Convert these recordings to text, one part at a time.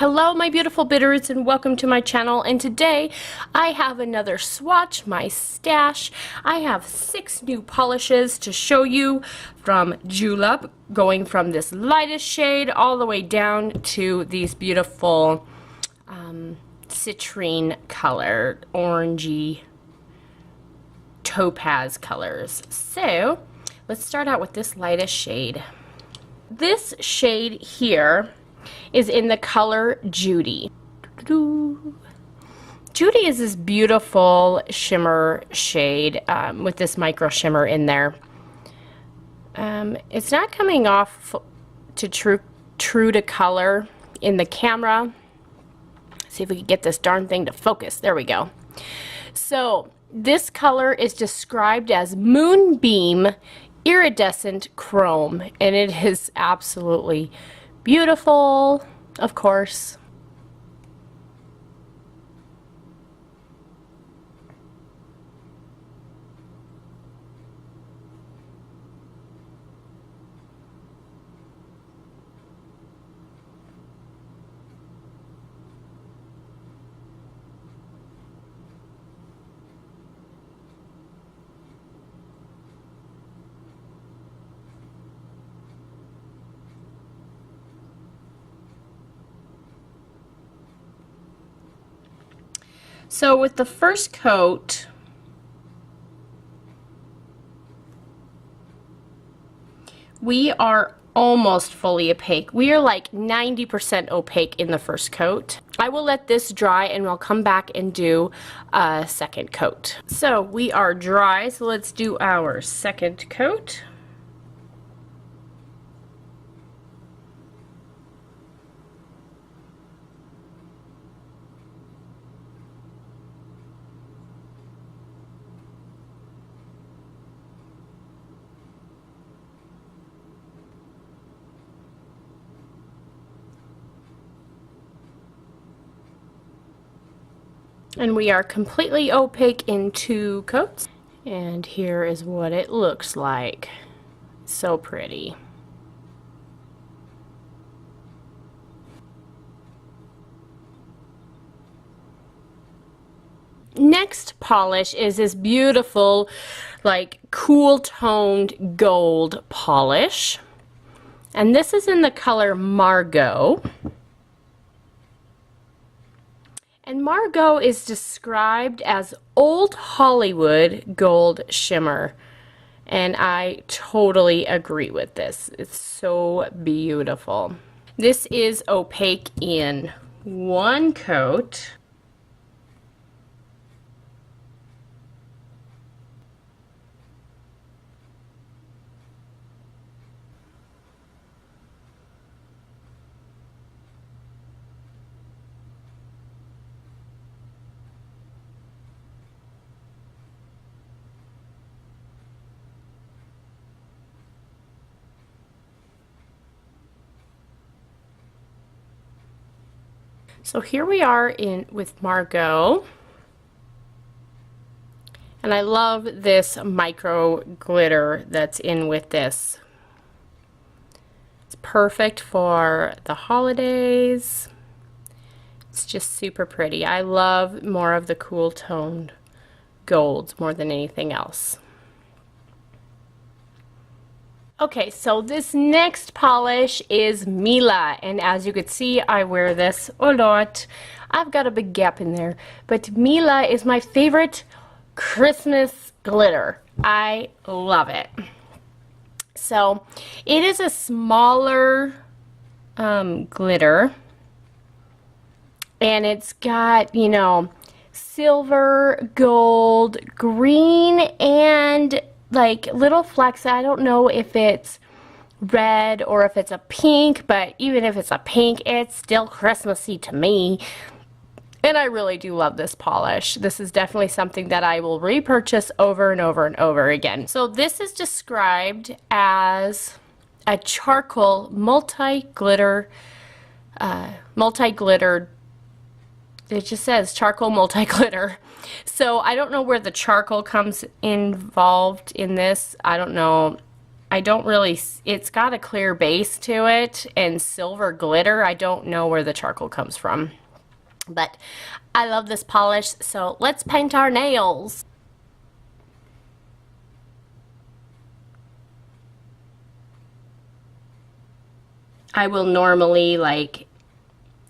Hello my beautiful Bitterroots and welcome to my channel, and today I have another swatch, my stash. I have 6 new polishes to show you from Julep, going from this lightest shade all the way down to these beautiful citrine color, orangey topaz colors. So let's start out with this lightest shade. This shade here is in the color Judy. Judy is this beautiful shimmer shade with this micro shimmer in there. It's not coming off to true to color in the camera. See if we can get this darn thing to focus. There we go. So this color is described as Moonbeam Iridescent Chrome, and it is absolutely beautiful, of course. So with the first coat, we are almost fully opaque. We are like 90% opaque in the first coat. I will let this dry and we'll come back and do a second coat. So we are dry, so let's do our second coat. And we are completely opaque in 2 coats. And here is what it looks like. So pretty. Next polish is this beautiful, like, cool toned gold polish. And this is in the color Margo. And Margo is described as Old Hollywood Gold Shimmer. And I totally agree with this. It's so beautiful. This is opaque in 1 coat. So here we are in with Margo, and I love this micro glitter that's in with this. It's perfect for the holidays. It's just super pretty. I love more of the cool toned golds more than anything else. Okay, so this next polish is Mila, and as you can see, I wear this a lot. I've got a big gap in there, but Mila is my favorite Christmas glitter. I love it. So it is a smaller glitter, and it's got, you know, silver, gold, green, and like little flecks. I don't know if it's red or if it's a pink, but even if it's a pink, it's still Christmassy to me. And I really do love this polish. This is definitely something that I will repurchase over and over and over again. So this is described as a charcoal multi-glitter, it just says charcoal multi-glitter. So I don't know where the charcoal comes involved in this. I don't know I don't really, it's got a clear base to it and silver glitter. I don't know where the charcoal comes from, but I love this polish, so let's paint our nails. I will normally like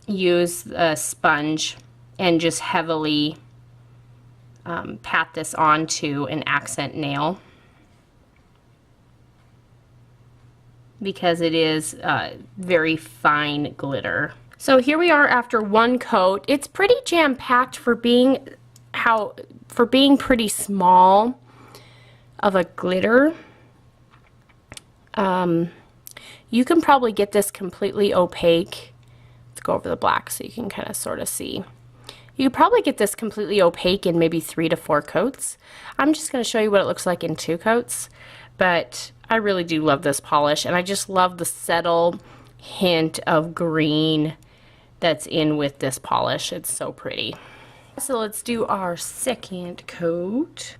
use a sponge and just heavily pat this onto an accent nail because it is very fine glitter. So here we are after one coat. It's pretty jam-packed for being pretty small of a glitter. You can probably get this completely opaque. Let's go over the black so you can kind of sort of see. You could probably get this completely opaque in maybe 3 to 4 coats. I'm just going to show you what it looks like in 2 coats, but I really do love this polish, and I just love the subtle hint of green that's in with this polish. It's so pretty. So let's do our second coat.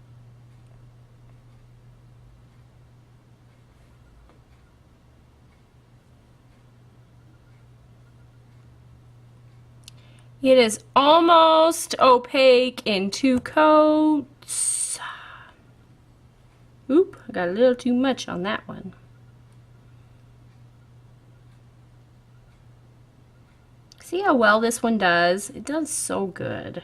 It is almost opaque in 2 coats. Oop, I got a little too much on that one. See how well this one does? It does so good.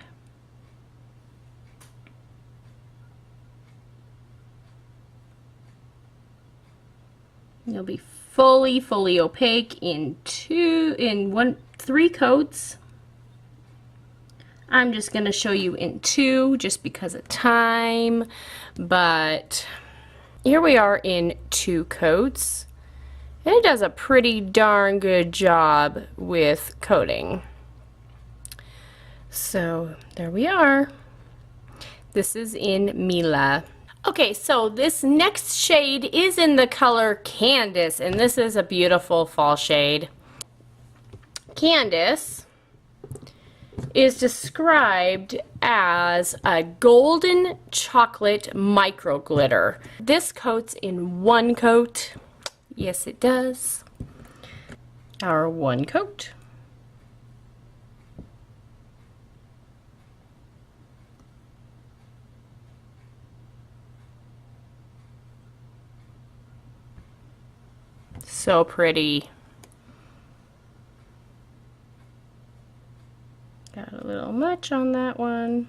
It'll be fully opaque in 3 coats. I'm just going to show you in 2 just because of time, but here we are in 2 coats, and it does a pretty darn good job with coating. So there we are. This is in Mila. Okay, so this next shade is in the color Candice, and this is a beautiful fall shade. Candice is described as a golden chocolate micro glitter. This coats in 1 coat. Yes, it does. Our 1 coat. So pretty. Got a little much on that one.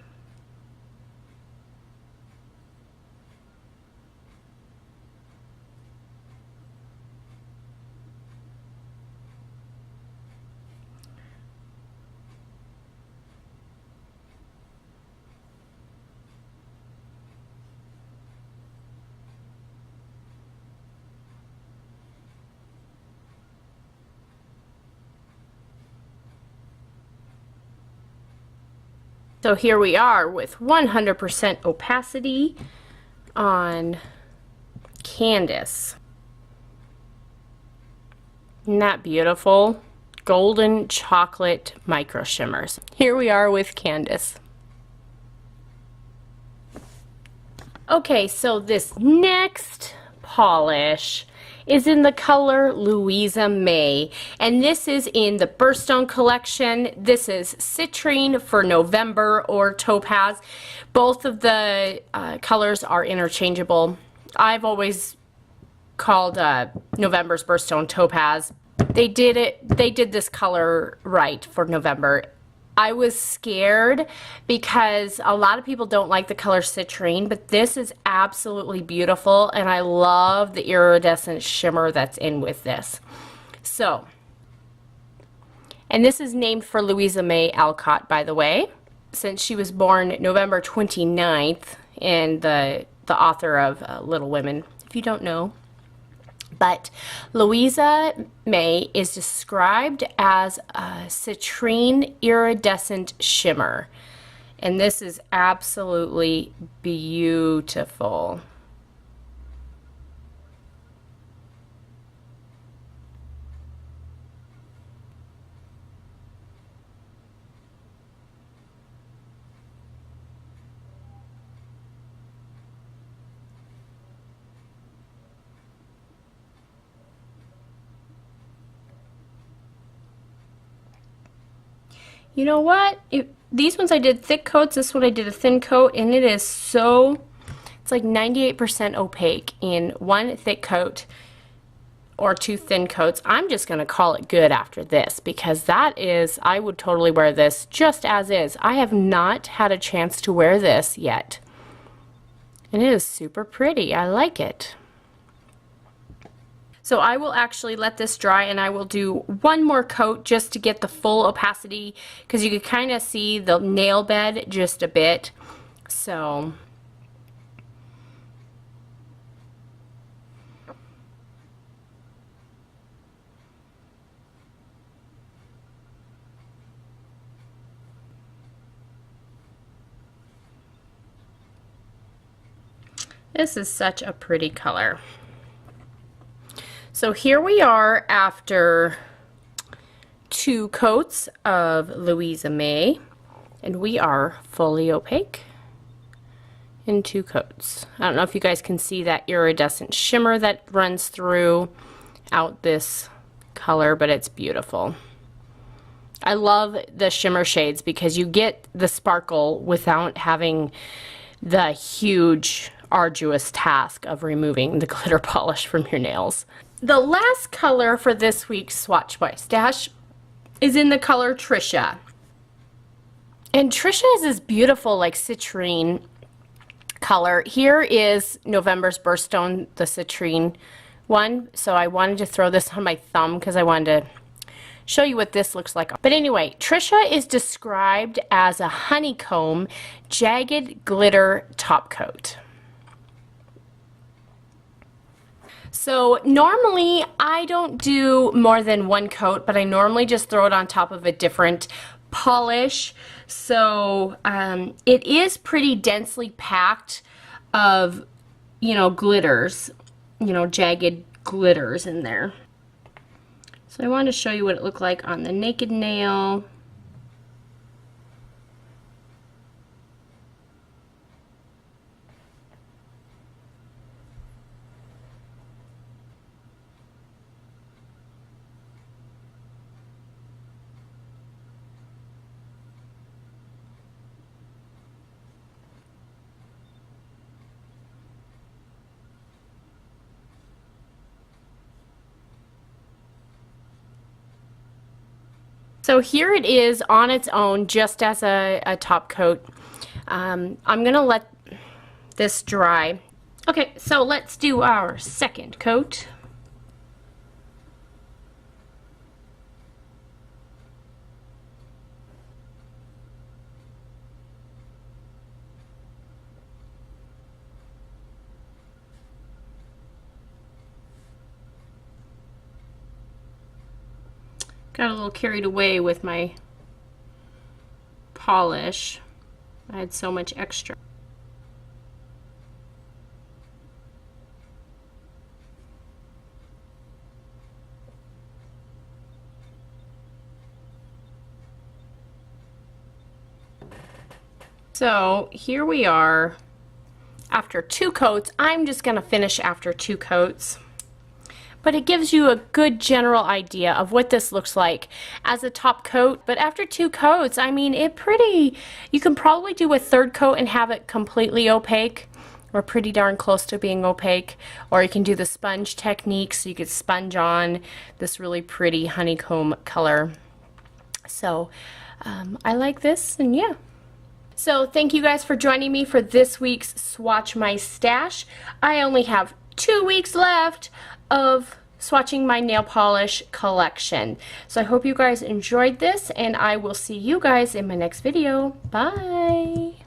So here we are with 100% opacity on Candice. Isn't that beautiful? Golden chocolate micro shimmers. Here we are with Candice. Okay, so this next polish is in the color Louisa May, and this is in the Birthstone collection. This is Citrine for November or Topaz. Both of the colors are interchangeable. I've always called November's Birthstone Topaz. They did this color right for November. I was scared because a lot of people don't like the color citrine, but this is absolutely beautiful, and I love the iridescent shimmer that's in with this. So, and this is named for Louisa May Alcott, by the way, since she was born November 29th, and the author of Little Women, if you don't know. But Louisa May is described as a citrine iridescent shimmer. And this is absolutely beautiful. you know what? These ones I did thick coats, this one I did a thin coat, and it is so, it's like 98% opaque in one thick coat or two thin coats. I'm just going to call it good after this, because that is, I would totally wear this just as is. I have not had a chance to wear this yet. And it is super pretty. I like it. So I will actually let this dry, and I will do one more coat just to get the full opacity, because you can kind of see the nail bed just a bit. So this is such a pretty color. So here we are after 2 coats of Louisa May, and we are fully opaque in 2 coats. I don't know if you guys can see that iridescent shimmer that runs through out this color, but it's beautiful. I love the shimmer shades because you get the sparkle without having the huge arduous task of removing the glitter polish from your nails. The last color for this week's Swatch by Stash is in the color Trisha. And Trisha is this beautiful like citrine color. Here is November's Birthstone, the citrine one. So I wanted to throw this on my thumb because I wanted to show you what this looks like. But anyway, Trisha is described as a honeycomb jagged glitter top coat. So normally I don't do more than 1 coat, but I normally just throw it on top of a different polish. So it is pretty densely packed of, you know, glitters, you know, jagged glitters in there. So I want to show you what it looked like on the naked nail. So here it is on its own, just as a top coat. I'm gonna let this dry. Okay, so let's do our second coat. Got a little carried away with my polish. I had so much extra. So here we are after 2 coats. I'm just gonna finish after 2 coats. But it gives you a good general idea of what this looks like as a top coat. But after 2 coats, I mean, you can probably do a 3rd coat and have it completely opaque, or pretty darn close to being opaque. Or you can do the sponge technique, so you could sponge on this really pretty honeycomb color. So I like this, and yeah. So thank you guys for joining me for this week's Swatch My Stash. I only have 2 weeks left of swatching my nail polish collection. So I hope you guys enjoyed this, and I will see you guys in my next video. Bye!